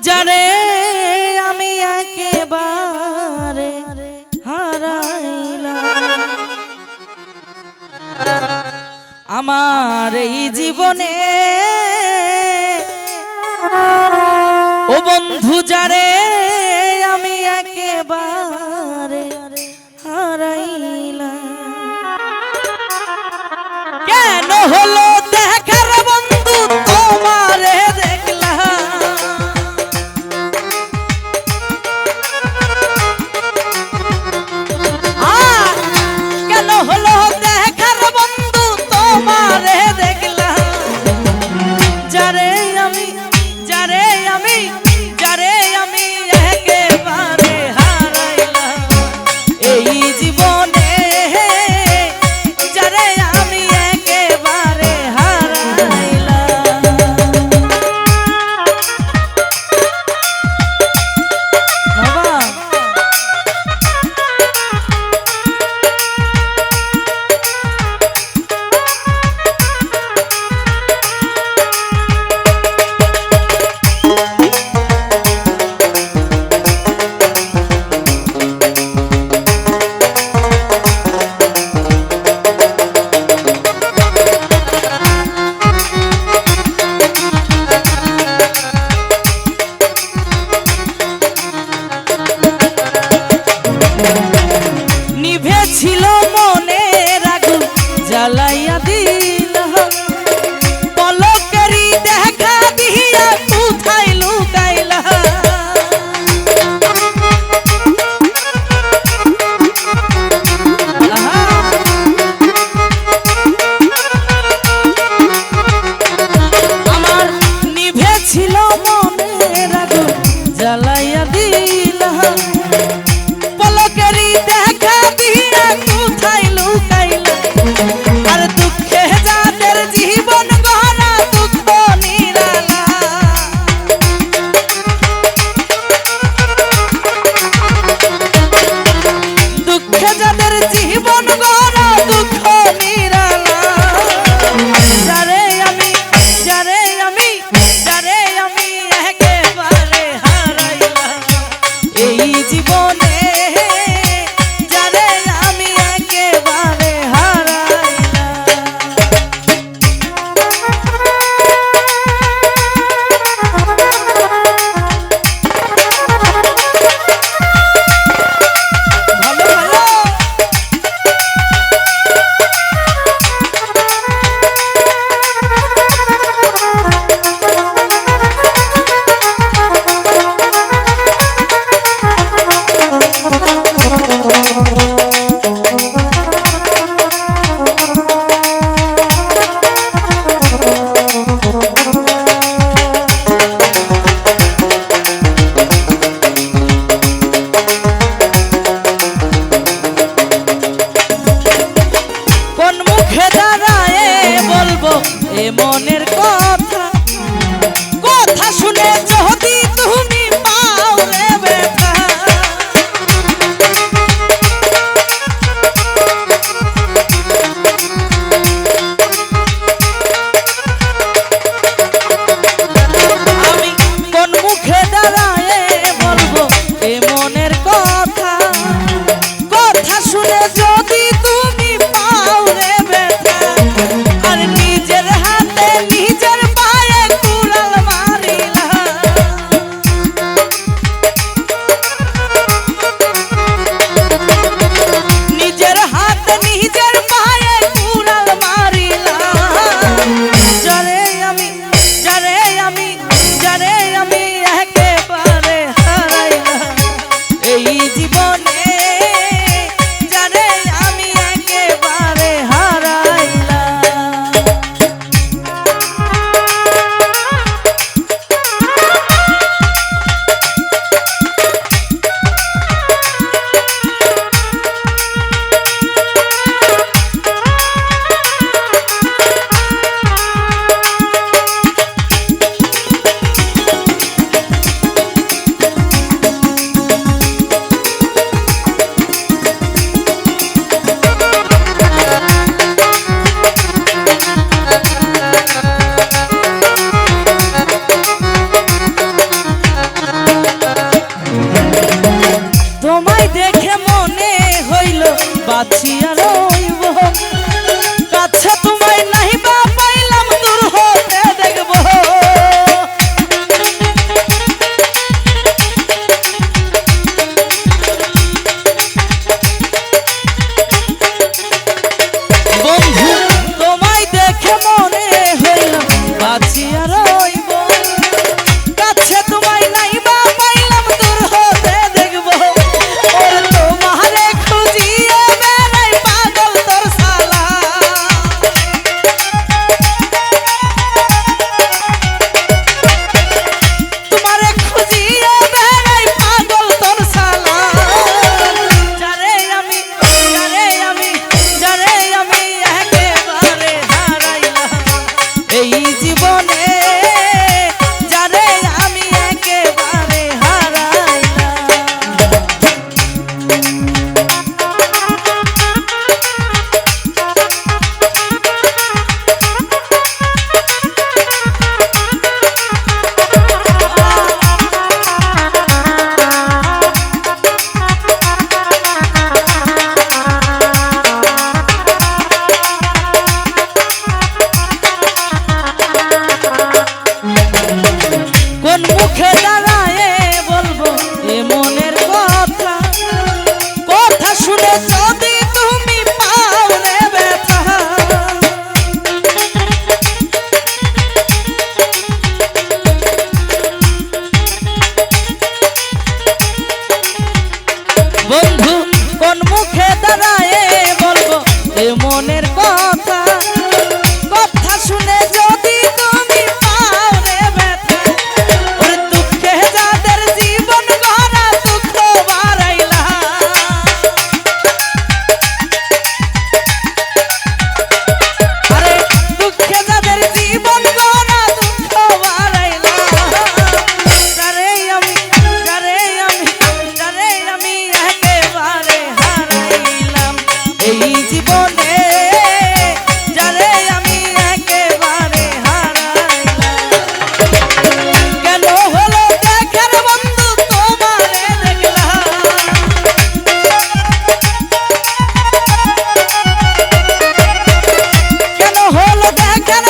যারে আমি একেবারে হারাইলাম, আমার এই জীবনে ও বন্ধু যারে আমি একেবারে হারাইলাম। কেন হলো দেখার বন্ধু তোমারে দেখলাম, কেন হলো দেখার বন্ধু তোমারে দেখলাম, যারে আমি যারে আমি যারে আমি একেবারে হারাইলাম এই জীবনে, যারে আমি একেবারে হারাইলাম। বাবা কোন মুখে দাঁড়ায় বলবো এ মনের কথা, কথা শুনে যদি তুমি পাও রে ব্যথা। বন্ধু কোন মুখে দাঁড়ায় বলবো এ মনের কথা, কথা শুনে যদি তুমি পাও রে ব্যথা। ওরে দুঃখে যাদের জীবন গড়া দুঃখ বাড়াইলা, আরে দুঃখে যাদের জীবন গড়া দুঃখ বাড়াইলা। যারে আমি একেবারে হারাইলাম এই জীবনে, যারে আমি একেবারে হারাইলাম। কেন হলো দেখার বন্ধু তোমারে দেখলাম, কেন হলো দেখার